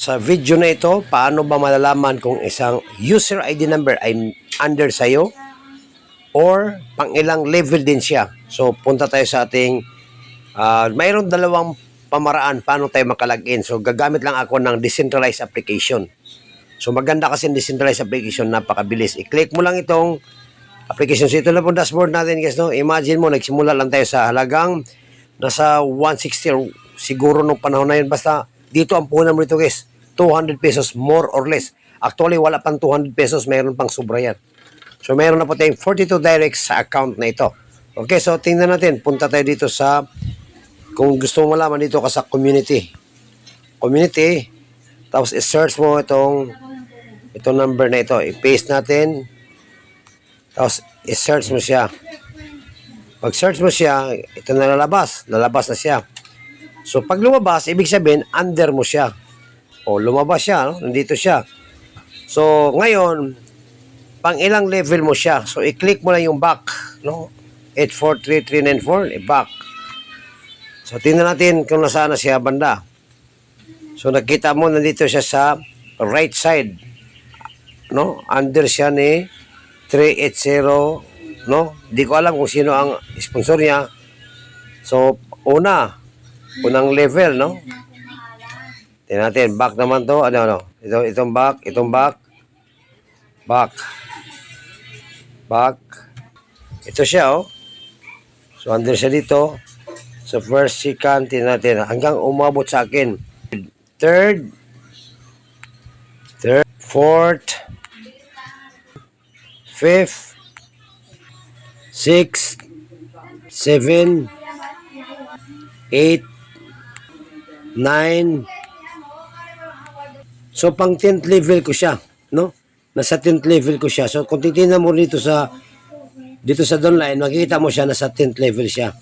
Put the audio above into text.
Sa video na ito, paano ba malalaman kung isang user ID number ay under sa'yo or pang ilang level din siya. So, punta tayo sa ating, mayroon dalawang pamaraan paano tayo makalagin. So, gagamit lang ako ng decentralized application. So, maganda kasi yung decentralized application, napakabilis. I-click mo lang itong application. So, ito na po dashboard natin, guys. No? Imagine mo, nagsimula lang tayo sa halagang nasa 160 or siguro nung panahon na yun. Basta, dito ang punan mo ito, guys. 200 pesos more or less. Actually, wala pang 200 pesos. Mayroon pang sobra yan. So, mayroon na po tayong 42 direct sa account na ito. Okay, so tingnan natin. Punta tayo dito sa, kung gusto mo malaman dito ka sa community. Community. Tapos, i-search mo itong number na ito. I-paste natin. Tapos, i-search mo siya. Pag-search mo siya, ito na lalabas. Lalabas na siya. So, pag lumabas, ibig sabihin, under mo siya. O, lumabas siya, no? Nandito siya. So, ngayon, pang ilang level mo siya. So, i-click mo lang yung back, no? 843394, i-back. So, tingnan natin kung nasaan na siya banda. So, nakita mo, nandito siya sa right side, no? Under siya ni 380, no? Di ko alam kung sino ang sponsor niya. So, unang level, no? Tingnan natin, back naman to. Ano? Itong back. Back. Ito siya, oh. So, under siya dito. So, first, second, tingnan natin. Hanggang umabot sa akin. Third, fourth, fifth, sixth, seven, 8, 9. So, pang 10th level ko siya, no? Nasa 10th level ko siya. So, kung titignan mo dito sa downline, makikita mo siya, nasa 10th level siya.